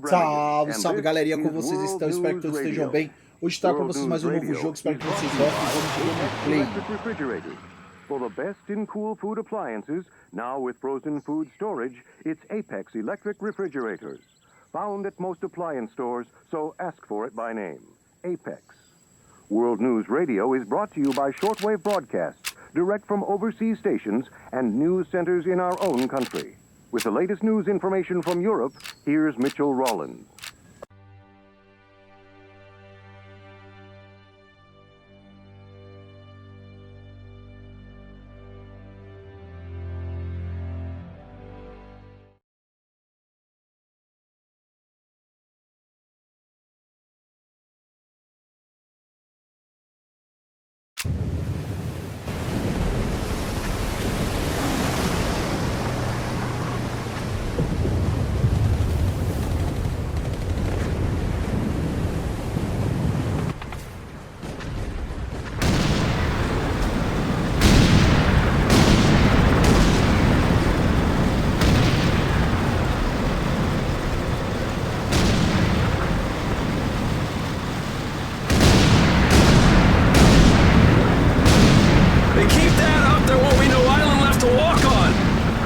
Salve, salve galerinha, como vocês estão? Espero que todos estejam bem. Hoje trago para vocês mais um novo jogo, espero que vocês gostem. Vamos de gameplay. For the best in cool food appliances, now with frozen food storage, it's Apex Electric Refrigerators. Found at most appliance stores, so ask for it by name. Apex. World News Radio is brought to you by shortwave broadcasts, direct from overseas stations and news centers in our own country. With the latest news information from Europe, here's Mitchell Rollins.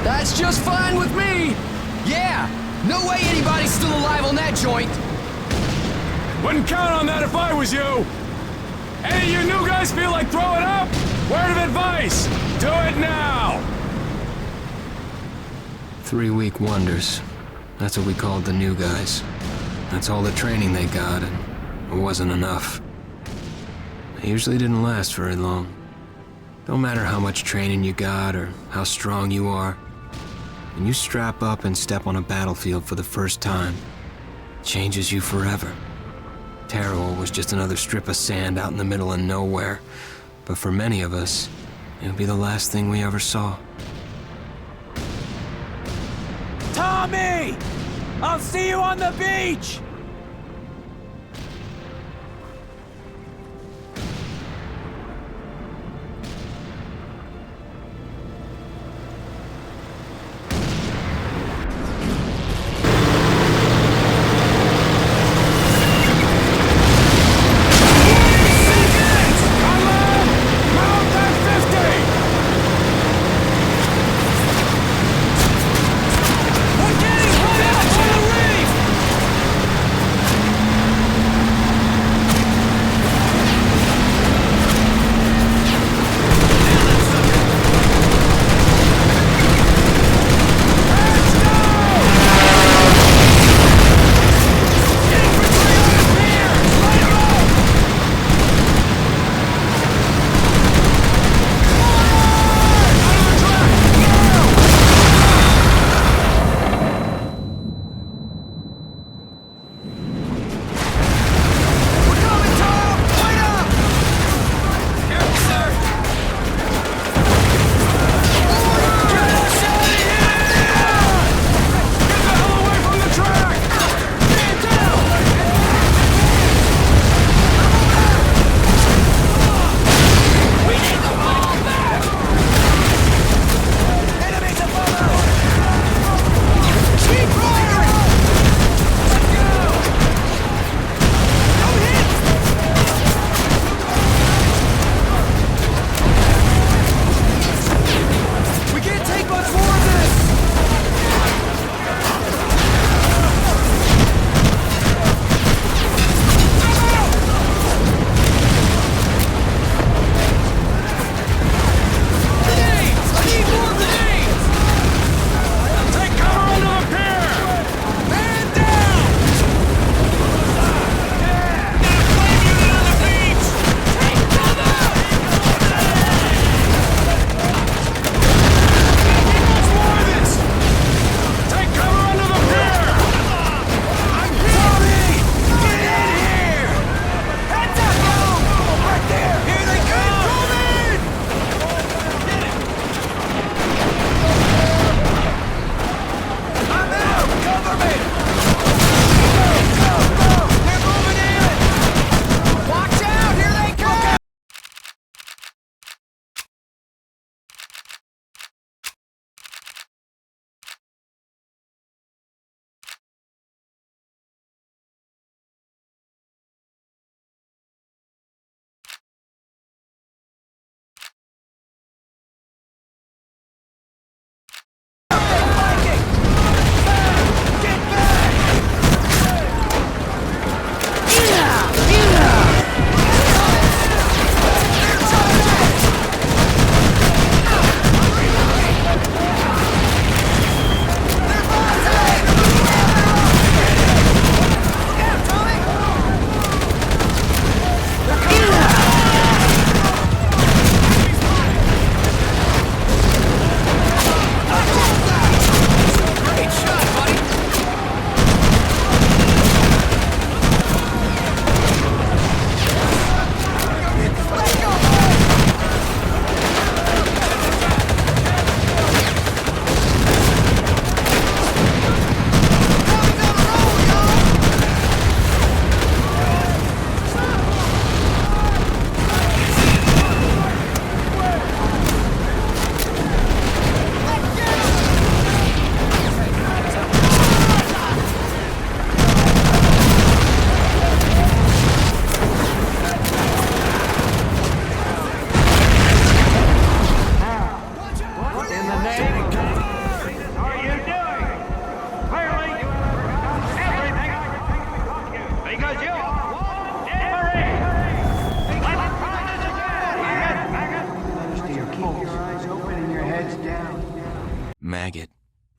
That's just fine with me! Yeah! No way anybody's still alive on that joint! Wouldn't count on that if I was you! Any of you new guys feel like throwing up? Word of advice! Do it now! 3-week wonders. That's what we called the new guys. That's all the training they got, and it wasn't enough. It usually didn't last very long. Don't matter how much training you got or how strong you are. When you strap up and step on a battlefield for the first time, it changes you forever. Terror was just another strip of sand out in the middle of nowhere, but for many of us, it would be the last thing we ever saw. Tommy! I'll see you on the beach!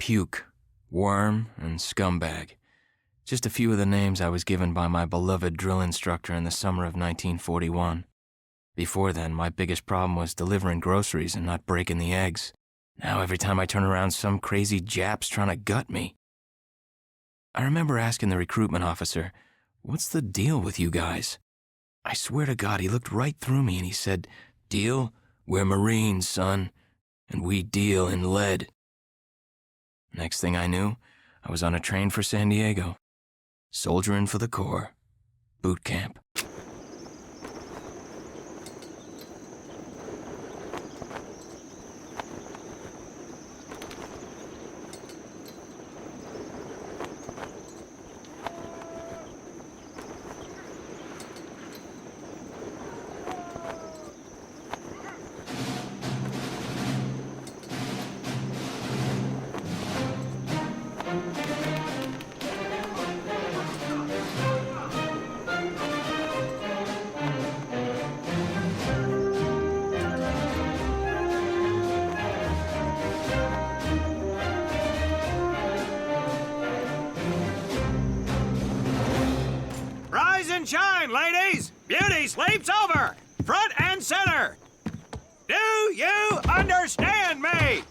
puke, worm, and scumbag. Just a few of the names I was given by my beloved drill instructor in the summer of 1941. Before then, my biggest problem was delivering groceries and not breaking the eggs. Now every time I turn around, some crazy Jap's trying to gut me. I remember asking the recruitment officer, "What's the deal with you guys?" I swear to God, he looked right through me and he said, "Deal? We're Marines, son, and we deal in lead." Next thing I knew, I was on a train for San Diego. Soldiering for the Corps. Boot camp. Shine, ladies! Beauty sleeps over! Front and center! Do you understand me?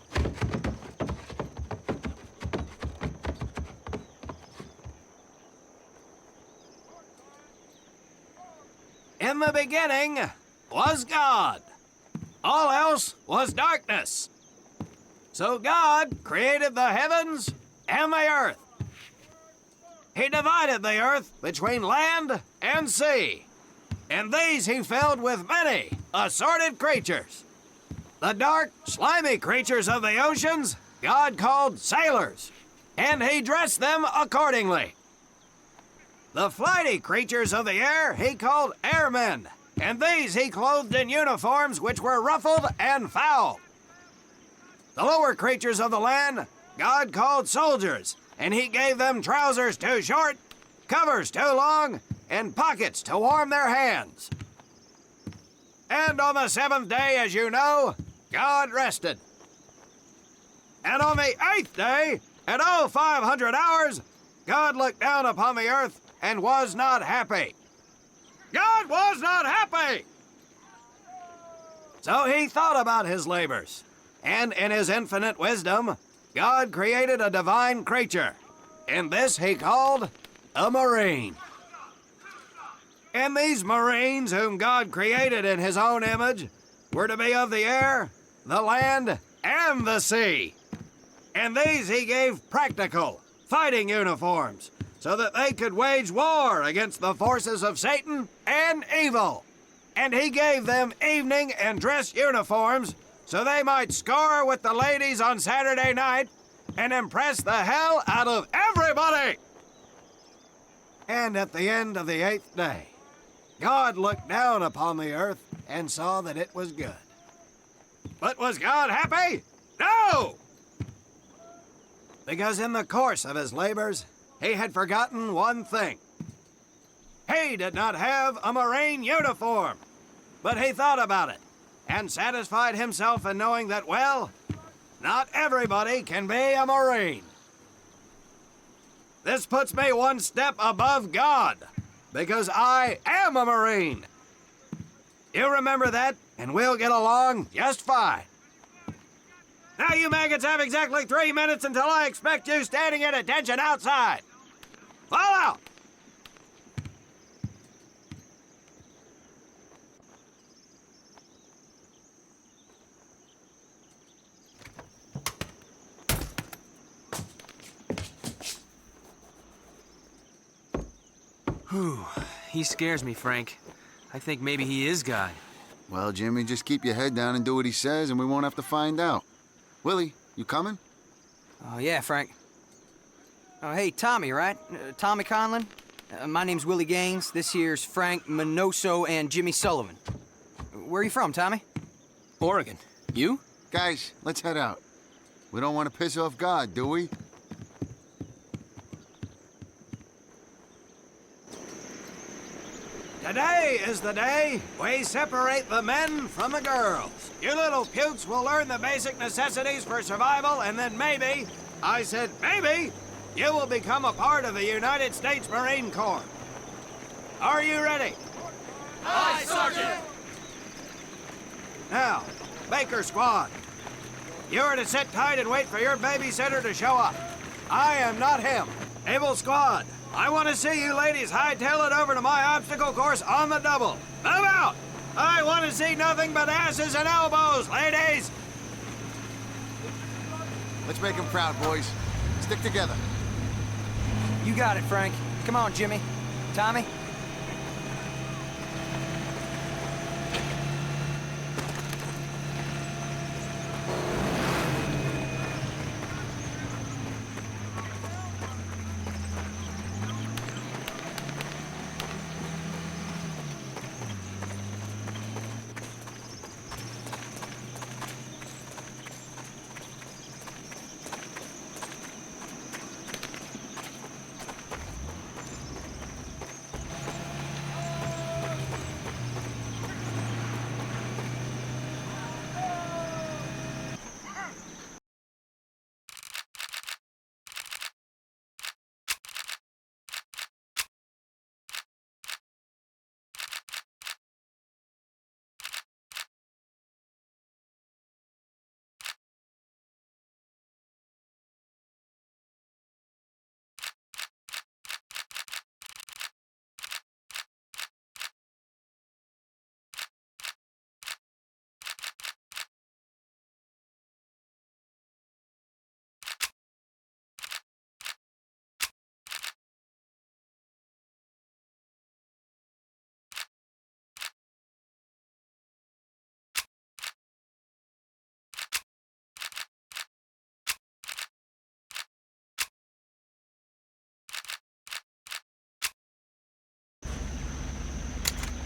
In the beginning was God. All else was darkness. So God created the heavens and the earth. He divided the earth between land and sea, and these he filled with many assorted creatures. The dark, slimy creatures of the oceans God called sailors, and he dressed them accordingly. The flighty creatures of the air he called airmen, and these he clothed in uniforms which were ruffled and foul. The lower creatures of the land God called soldiers, and he gave them trousers too short, covers too long, and pockets to warm their hands. And on the seventh day, as you know, God rested. And on the eighth day, at 0500 hours, God looked down upon the earth and was not happy. God was not happy! So he thought about his labors, and in his infinite wisdom, God created a divine creature, and this he called a Marine. And these Marines, whom God created in his own image, were to be of the air, the land, and the sea. And these he gave practical, fighting uniforms, so that they could wage war against the forces of Satan and evil. And he gave them evening and dress uniforms, so they might score with the ladies on Saturday night and impress the hell out of everybody. And at the end of the eighth day, God looked down upon the earth and saw that it was good. But was God happy? No! Because in the course of his labors, he had forgotten one thing. He did not have a Marine uniform, but he thought about it and satisfied himself in knowing that, well, not everybody can be a Marine. This puts me one step above God, because I am a Marine. You remember that, and we'll get along just fine. Now you maggots have exactly 3 minutes until I expect you standing at attention outside. Fall out! Whew. He scares me, Frank. I think maybe he is God. Well, Jimmy, just keep your head down and do what he says, and we won't have to find out. Willie, you coming? Oh, yeah, Frank. Oh, hey, Tommy, right? Tommy Conlon? My name's Willie Gaines. This here's Frank Minoso and Jimmy Sullivan. Where are you from, Tommy? Oregon. You? Guys, let's head out. We don't want to piss off God, do we? Today is the day we separate the men from the girls. You little pukes will learn the basic necessities for survival, and then maybe I said, maybe you will become a part of the United States Marine Corps. Are you ready? Aye, Sergeant! Now, Baker Squad, you are to sit tight and wait for your babysitter to show up. I am not him. Able Squad, I want to see you ladies hightail it over to my obstacle course on the double. Move out! I want to see nothing but asses and elbows, ladies! Let's make him proud, boys. Stick together. You got it, Frank. Come on, Jimmy. Tommy?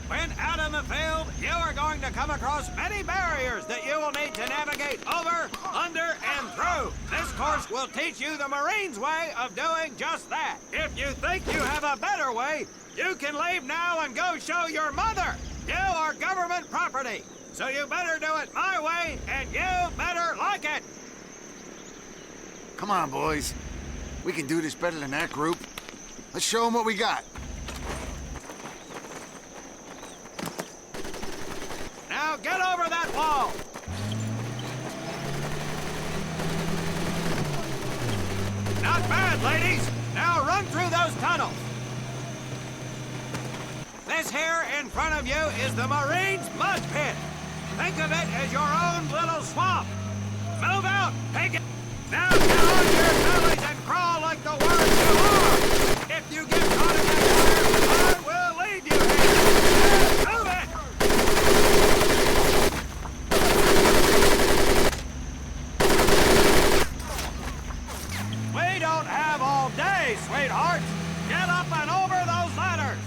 When out in the field, you are going to come across many barriers that you will need to navigate over, under, and through. This course will teach you the Marines' way of doing just that. If you think you have a better way, you can leave now and go show your mother. You are government property, so you better do it my way, and you better like it. Come on, boys. We can do this better than that group. Let's show them what we got. Now get over that wall! Not bad, ladies! Now run through those tunnels! This here in front of you is the Marines' mud pit. Think of it as your own little swamp. Move out! Take it! Now get on your bellies and crawl like the worms you are! If you get caught in that fire, I will leave you here! Move it! We don't have all day, sweethearts! Get up and over those ladders!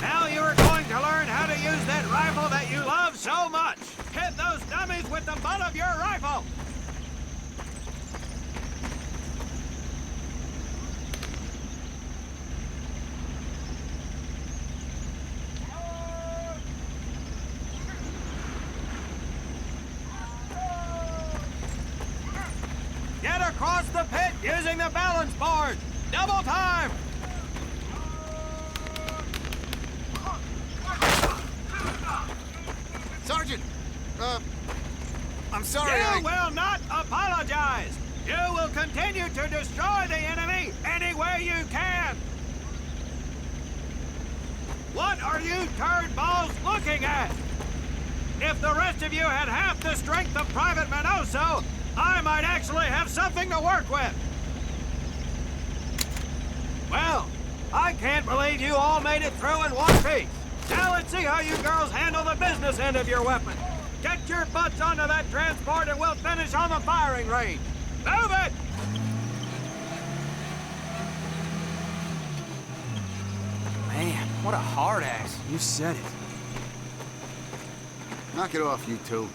Now you are going to learn how to use that rifle that you love so much. Hit those dummies with the butt of your rifle. Get across the pit using the balance board. Double time. Sergeant! I'm sorry, You will not apologize! You will continue to destroy the enemy any way you can! What are you turd balls looking at? If the rest of you had half the strength of Private Minoso, I might actually have something to work with! Well, I can't believe you all made it through in one piece! Now let's see how you girls handle the business end of your weapon. Get your butts onto that transport and we'll finish on the firing range. Move it! Man, what a hard ass. You said it. Knock it off, you two.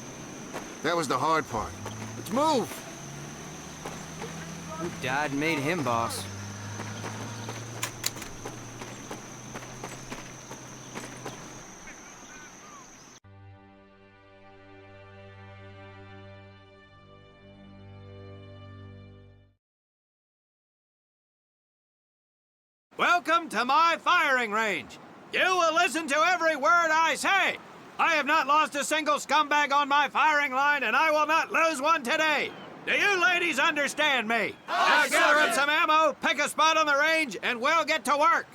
That was the hard part. Let's move! Who died and made him boss? welcome to my firing range. You will listen to every word I say. I have not lost a single scumbag on my firing line, and I will not lose one today. Do you ladies understand me? Now gather up some ammo, pick a spot on the range, and we'll get to work.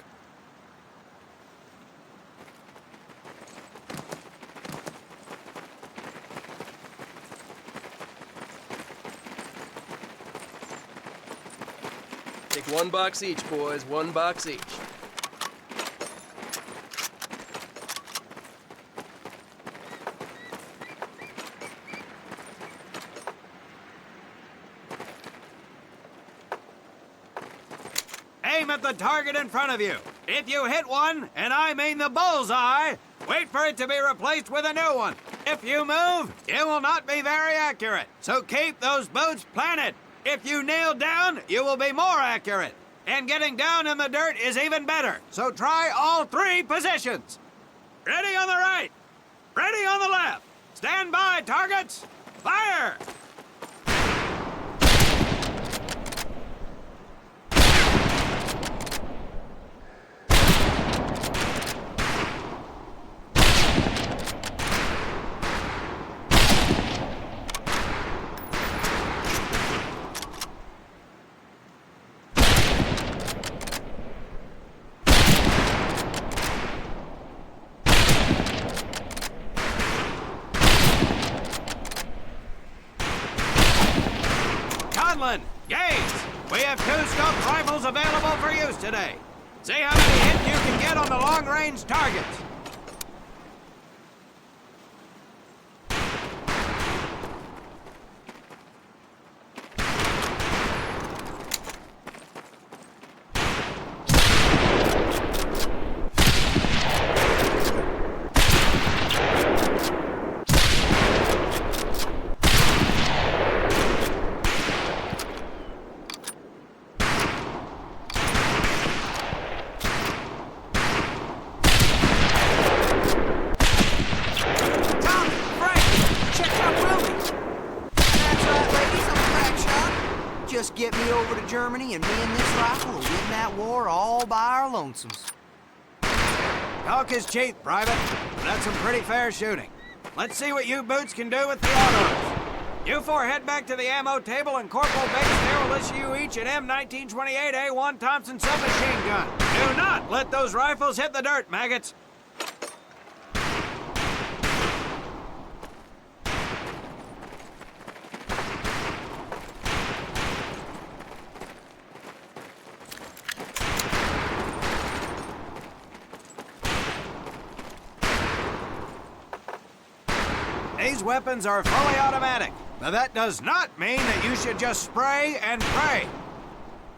Take 1 box each, boys. 1 box each. Aim at the target in front of you. If you hit one, and I mean the bullseye, wait for it to be replaced with a new one. If you move, it will not be very accurate. So keep those boots planted. If you nail down, you will be more accurate. And getting down in the dirt is even better. So try all 3 positions. Ready on the right. Ready on the left. Stand by, targets. Fire! Gaze! We have 2 scoped rifles available for use today. See how many hits you can get on the long-range targets. Just get me over to Germany and me and this rifle will win that war all by our lonesomes. Talk is cheap, Private. That's some pretty fair shooting. Let's see what you boots can do with the autos. You 4 head back to the ammo table and Corporal Bates there will issue you each an M1928A1 Thompson submachine gun. Do not let those rifles hit the dirt, maggots. These weapons are fully automatic, but that does not mean that you should just spray and pray.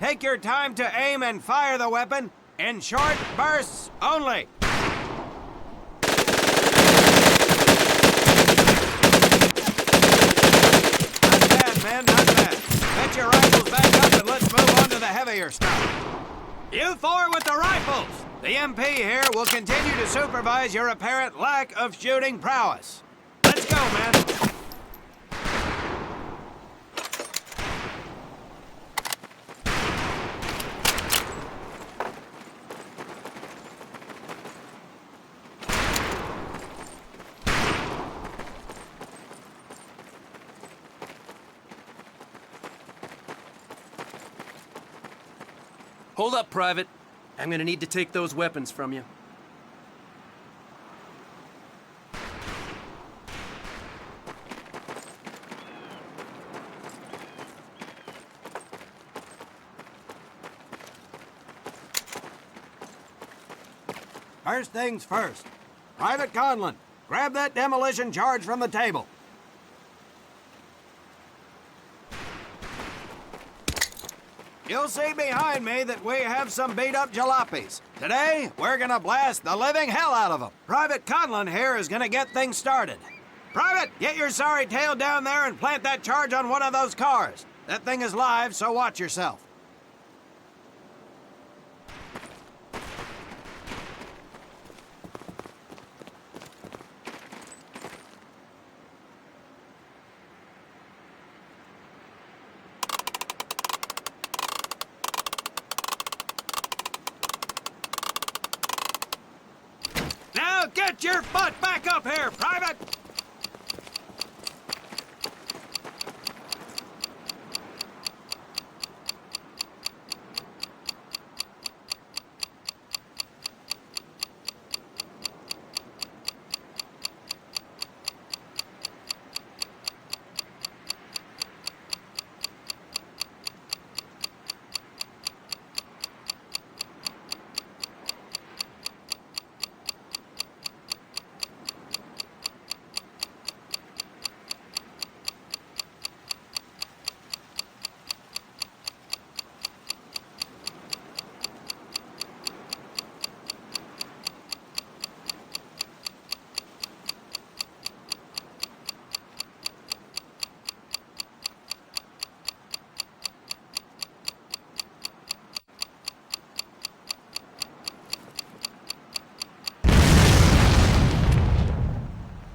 Take your time to aim and fire the weapon in short bursts only. Not bad, men, not bad. Get your rifles back up and let's move on to the heavier stuff. You 4 with the rifles. The MP here will continue to supervise your apparent lack of shooting prowess. Let's go, man. Hold up, Private. I'm gonna need to take those weapons from you. First things first. Private Conlon, grab that demolition charge from the table. You'll see behind me that we have some beat-up jalopies. Today, we're gonna blast the living hell out of them. Private Conlon here is gonna get things started. Private, get your sorry tail down there and plant that charge on one of those cars. That thing is live, so watch yourself. Get your butt back up here, Private!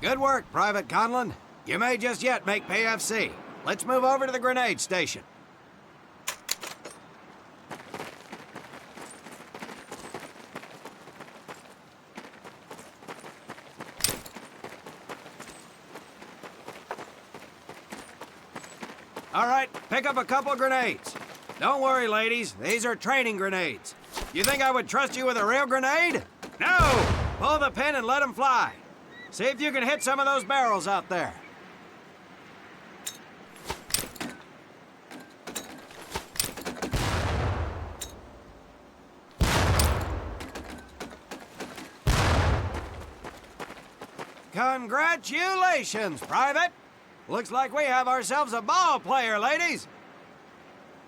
Good work, Private Conlon. You may just yet make PFC. Let's move over to the grenade station. All right, pick up a couple grenades. Don't worry, ladies. These are training grenades. You think I would trust you with a real grenade? No! Pull the pin and let them fly. See if you can hit some of those barrels out there. Congratulations, Private! Looks like we have ourselves a ball player, ladies.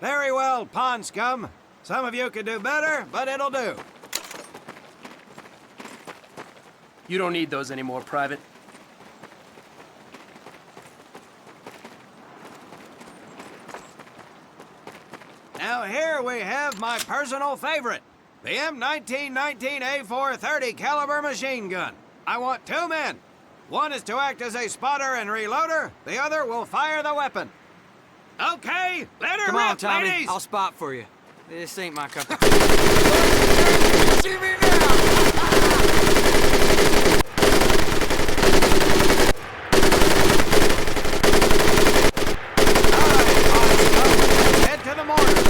Very well, pond scum. Some of you could do better, but it'll do. You don't need those anymore, Private. Now here we have my personal favorite, the M1919A430 caliber machine gun. I want 2 men. One is to act as a spotter and reloader. The other will fire the weapon. Okay, let her Come on, rip, Tommy. ladies. I'll spot for you. This ain't my cup of See me now. Head to the mortar.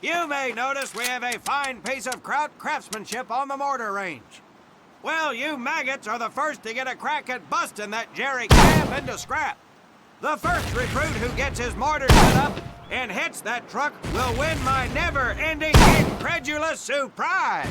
You may notice we have a fine piece of craftsmanship on the mortar range. Well, you maggots are the first to get a crack at busting that jerry camp into scrap. The first recruit who gets his mortar set up and hits that truck will win my never-ending incredulous surprise.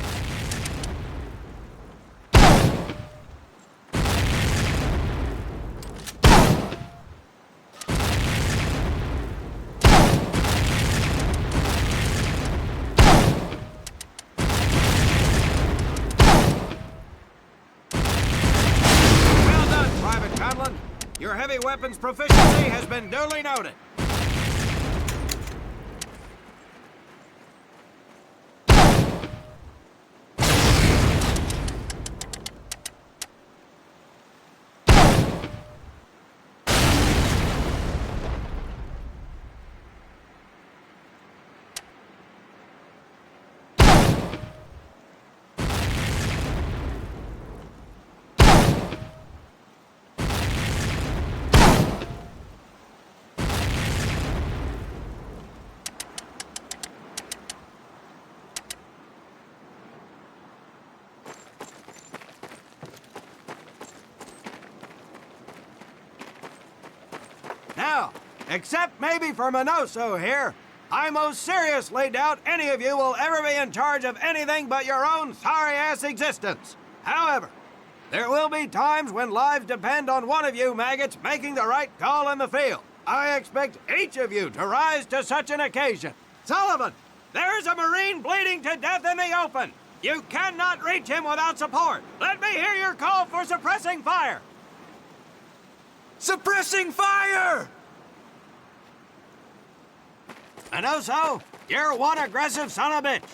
Well done, Private Conlon. Your heavy weapons proficiency has been duly noted. Now, except maybe for Minoso here, I most seriously doubt any of you will ever be in charge of anything but your own sorry-ass existence. However, there will be times when lives depend on one of you maggots making the right call in the field. I expect each of you to rise to such an occasion. Sullivan, there's a Marine bleeding to death in the open. You cannot reach him without support. Let me hear your call for suppressing fire. Suppressing fire! Minoso, you're one aggressive son of a bitch.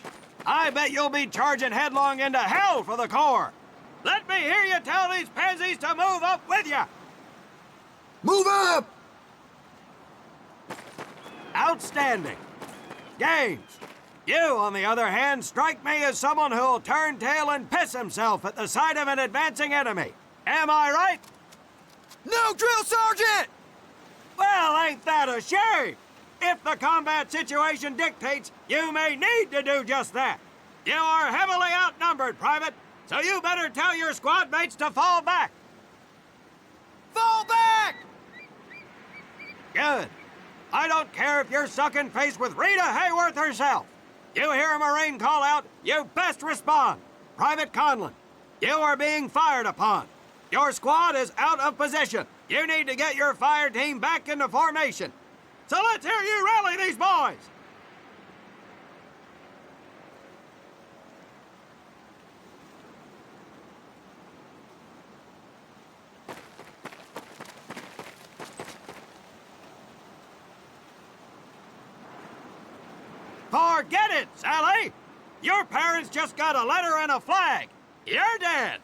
I bet you'll be charging headlong into hell for the Corps. Let me hear you tell these pansies to move up with you. Move up! Outstanding. Games. You, on the other hand, strike me as someone who'll turn tail and piss himself at the sight of an advancing enemy. Am I right? No, Drill Sergeant! Well, ain't that a shame? If the combat situation dictates, you may need to do just that. You are heavily outnumbered, Private, so you better tell your squad mates to fall back. Fall back! Good. I don't care if you're sucking face with Rita Hayworth herself. You hear a Marine call out, you best respond. Private Conlon, you are being fired upon. Your squad is out of position. You need to get your fire team back into formation. So let's hear you rally these boys. Forget it, Sally! Your parents just got a letter and a flag. You're dead.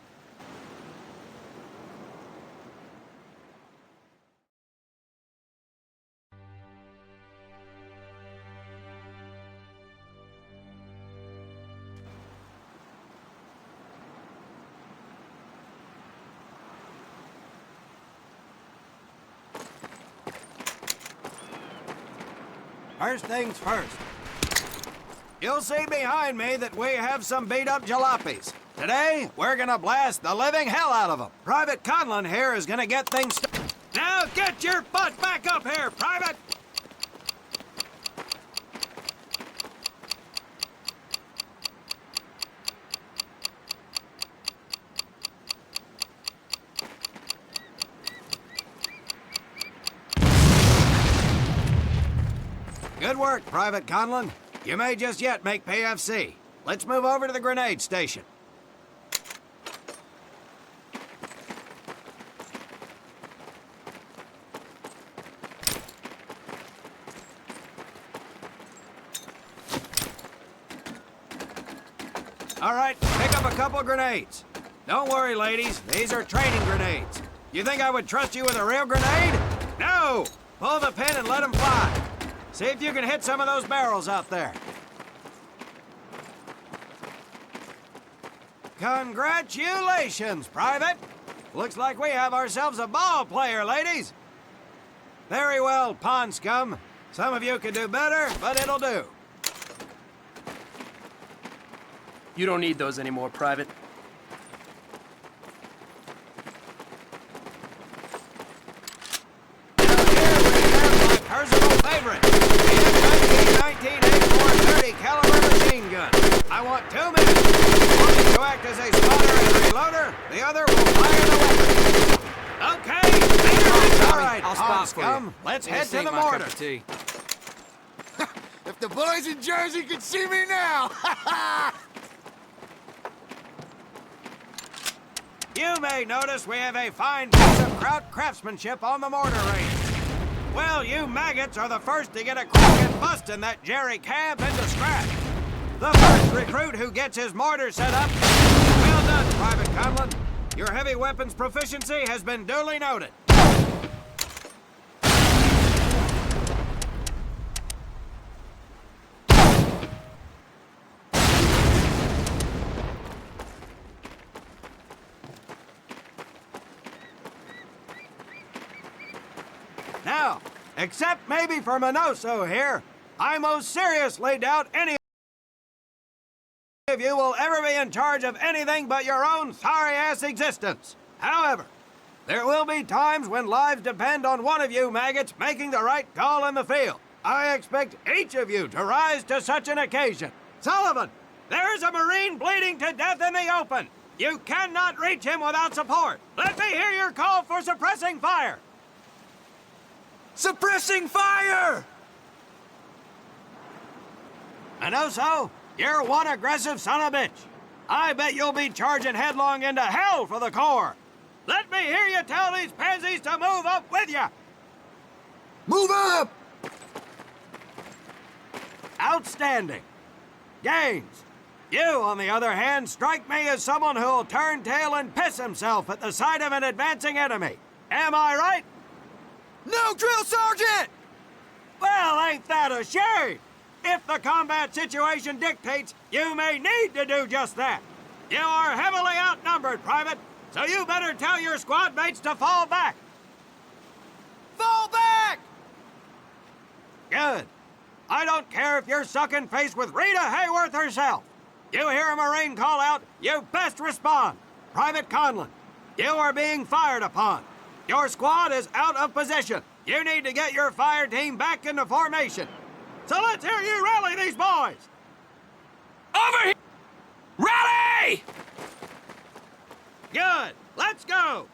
First things first. You'll see behind me that we have some beat-up jalopies. Today, we're gonna blast the living hell out of them. Private Conlon here is gonna get things started. Now get your butt back up here, Private! Good work, Private Conlon. You may just yet make PFC. Let's move over to the grenade station. All right, pick up a couple grenades. Don't worry, ladies. These are training grenades. You think I would trust you with a real grenade? No! Pull the pin and let them fly. See if you can hit some of those barrels out there. Congratulations, Private. Looks like we have ourselves a ball player, ladies. Very well, pond scum. Some of you could do better, but it'll do. You don't need those anymore, Private. Personal favorite, the 19 A430 caliber machine gun. I want 2 minutes. One to act as a spotter and reloader, the other will fire the weapon. Okay, all right, I'll stop for you. Let's head to the mortar. If the boys in Jersey could see me now! You may notice we have a fine piece of kraut craftsmanship on the mortar range. Well, you maggots are the first to get a crack at busting that Jerry camp into scratch. The first recruit who gets his mortar set up. Well done, Private Conlon. Your heavy weapons proficiency has been duly noted. Now, except maybe for Minoso here, I most seriously doubt any of you will ever be in charge of anything but your own sorry-ass existence. However, there will be times when lives depend on one of you maggots making the right call in the field. I expect each of you to rise to such an occasion. Sullivan, there is a Marine bleeding to death in the open. You cannot reach him without support. Let me hear your call for suppressing fire. Suppressing fire! Minoso, you're one aggressive son of a bitch. I bet you'll be charging headlong into hell for the Corps. Let me hear you tell these pansies to move up with you. Move up! Outstanding. Gaines, you, on the other hand, strike me as someone who'll turn tail and piss himself at the sight of an advancing enemy. Am I right? No drill sergeant! Well, ain't that a shame? If the combat situation dictates, you may need to do just that. You are heavily outnumbered, Private, so you better tell your squad mates to fall back. Fall back! Good. I don't care if you're sucking face with Rita Hayworth herself. You hear a Marine call out, you best respond. Private Conlon, you are being fired upon. Your squad is out of position. You need to get your fire team back into formation. So let's hear you rally these boys. Over here! Rally! Good. Let's go.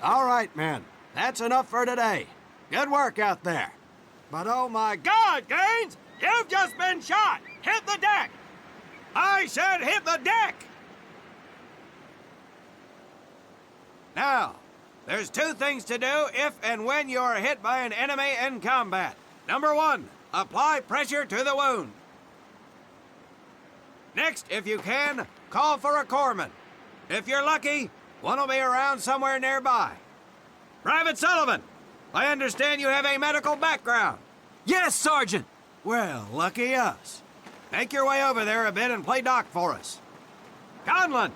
All right, men. That's enough for today. Good work out there. But oh my God, Gaines! You've just been shot! Hit the deck! I said hit the deck! Now, there's two things to do if and when you are hit by an enemy in combat. Number one, apply pressure to the wound. Next, if you can, call for a corpsman. If you're lucky, one will be around somewhere nearby. Private Sullivan, I understand you have a medical background. Yes, Sergeant! Well, lucky us. Make your way over there a bit and play doc for us. Conlon,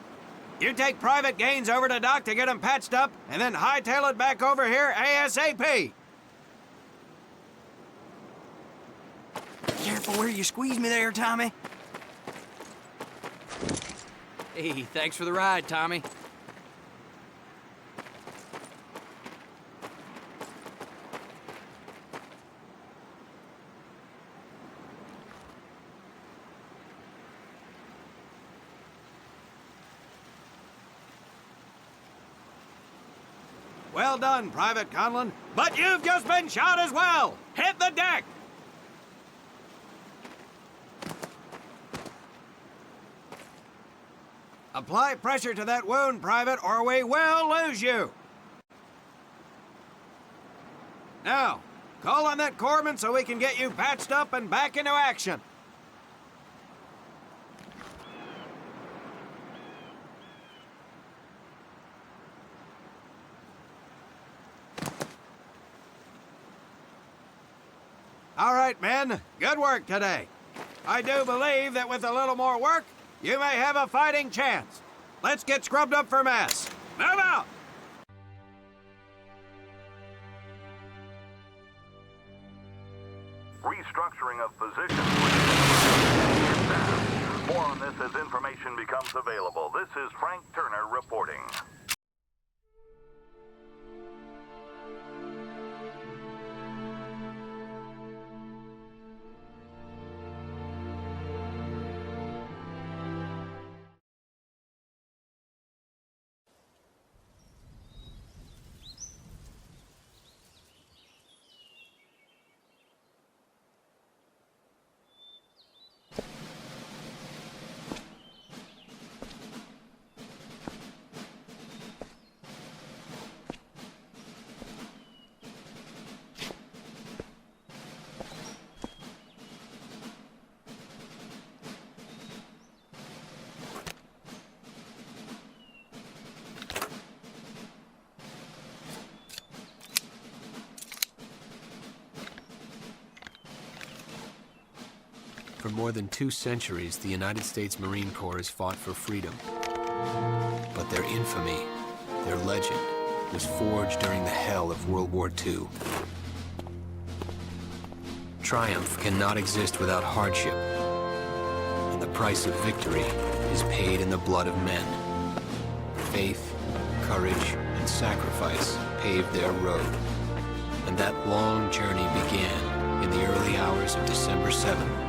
you take Private Gaines over to doc to get him patched up, and then hightail it back over here ASAP. Careful where you squeeze me there, Tommy. Hey, thanks for the ride, Tommy. Well done, Private Conlon, but you've just been shot as well. Hit the deck. Apply pressure to that wound, Private, or we will lose you. Now, call on that corpsman so we can get you patched up and back into action. All right, men. Good work today. I do believe that with a little more work, you may have a fighting chance. Let's get scrubbed up for mass. Move out! Restructuring of positions. More on this as information becomes available. This is Frank Turner reporting. For more than 2 centuries, the United States Marine Corps has fought for freedom. But their infamy, their legend, was forged during the hell of World War II. Triumph cannot exist without hardship, and the price of victory is paid in the blood of men. Faith, courage, and sacrifice paved their road, and that long journey began in the early hours of December 7th,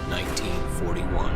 1941.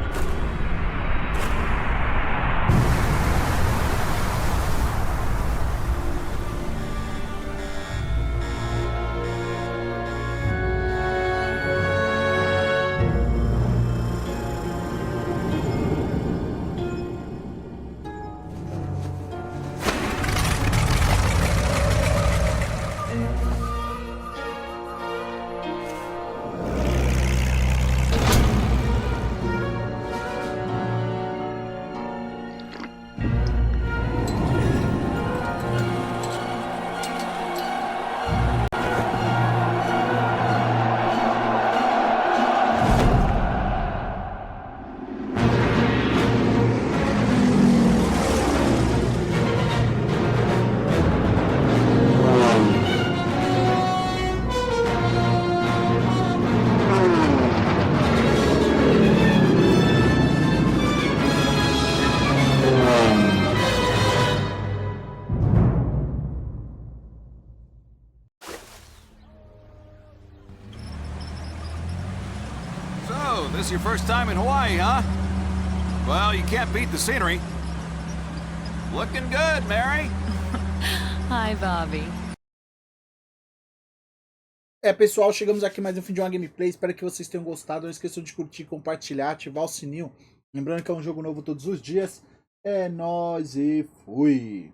your first time in Hawaii, huh? Well, you can't beat the scenery. Looking good, Mary. Hi, Bobby. Pessoal, chegamos aqui mais um fim de uma gameplay. Espero que vocês tenham gostado. Não esqueçam de curtir, compartilhar, ativar o sininho. Lembrando que é um jogo novo todos os dias. É nóis e fui!